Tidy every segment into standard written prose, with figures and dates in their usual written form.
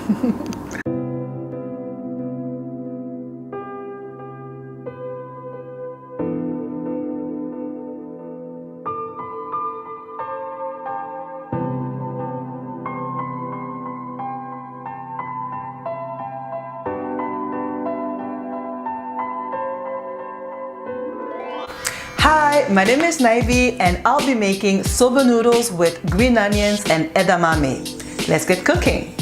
Hi, my name is Naivi and I'll be making soba noodles with green onions and edamame. Let's get cooking.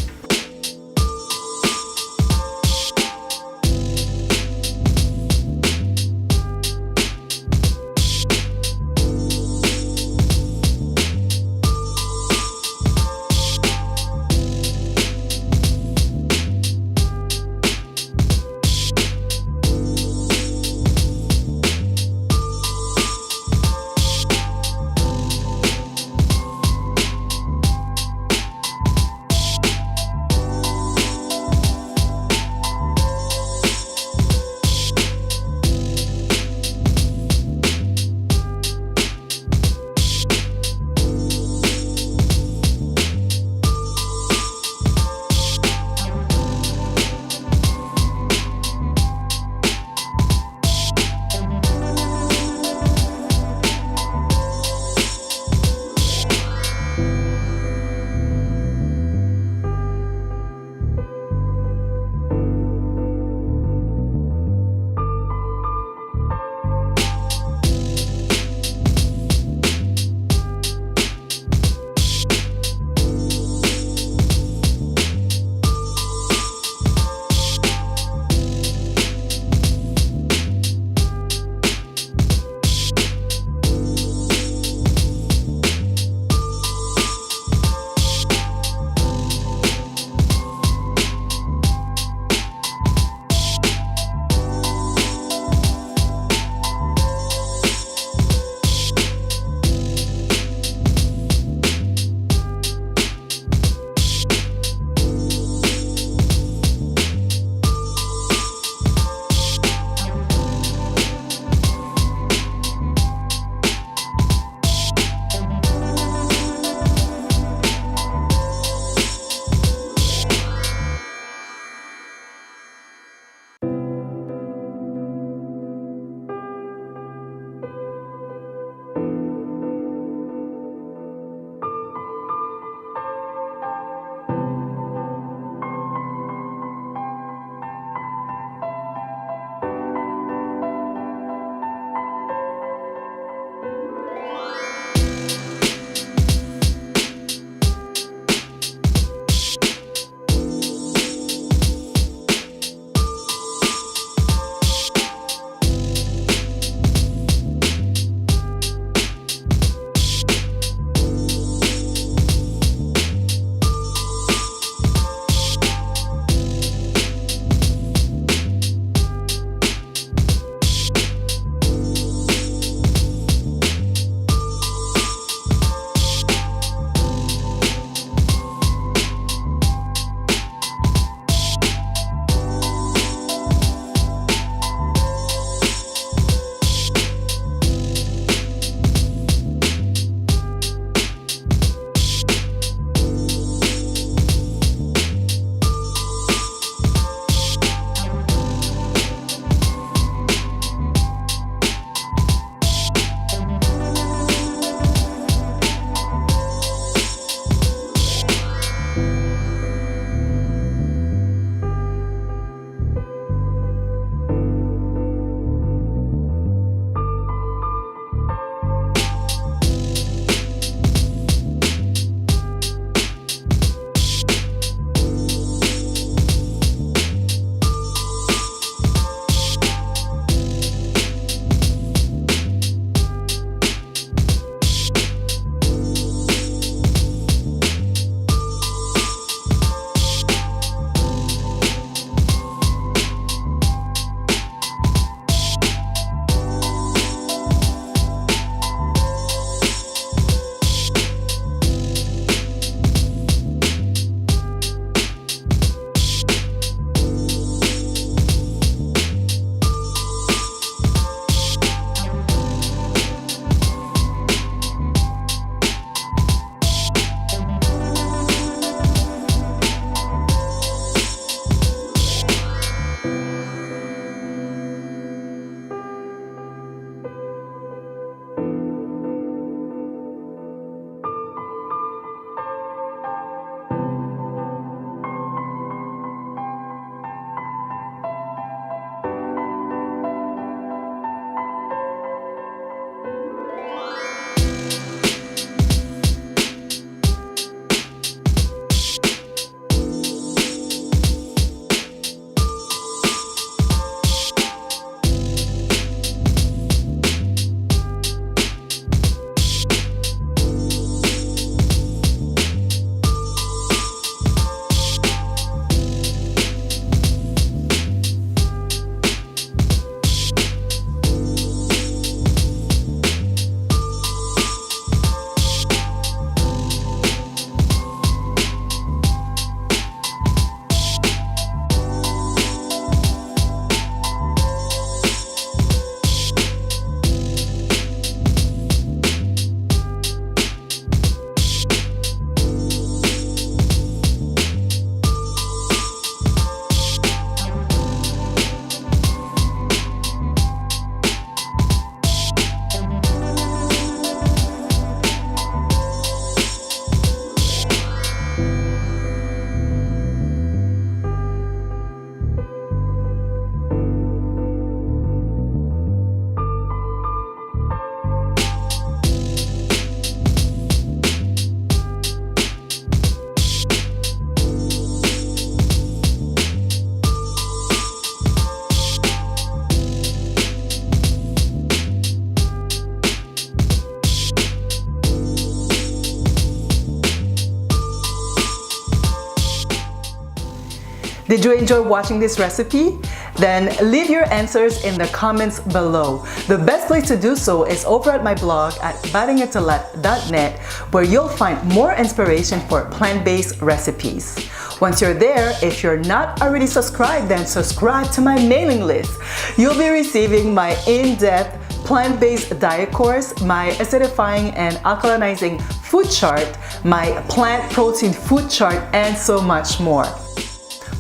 Did you enjoy watching this recipe? Then leave your answers in the comments below. The best place to do so is over at my blog at bitingintellect.net, where you'll find more inspiration for plant-based recipes. Once you're there, if you're not already subscribed, then subscribe to my mailing list. You'll be receiving my in-depth plant-based diet course, my acidifying and alkalinizing food chart, my plant protein food chart, and so much more.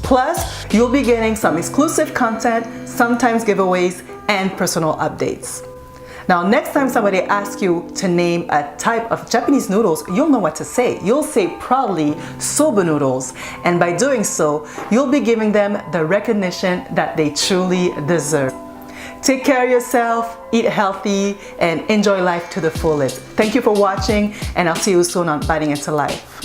Plus, you'll be getting some exclusive content, sometimes giveaways, and personal updates. Now, next time somebody asks you to name a type of Japanese noodles, you'll know what to say. You'll say proudly soba noodles, and by doing so, you'll be giving them the recognition that they truly deserve. Take care of yourself, eat healthy, and enjoy life to the fullest. Thank you for watching, and I'll see you soon on Biting Into Life.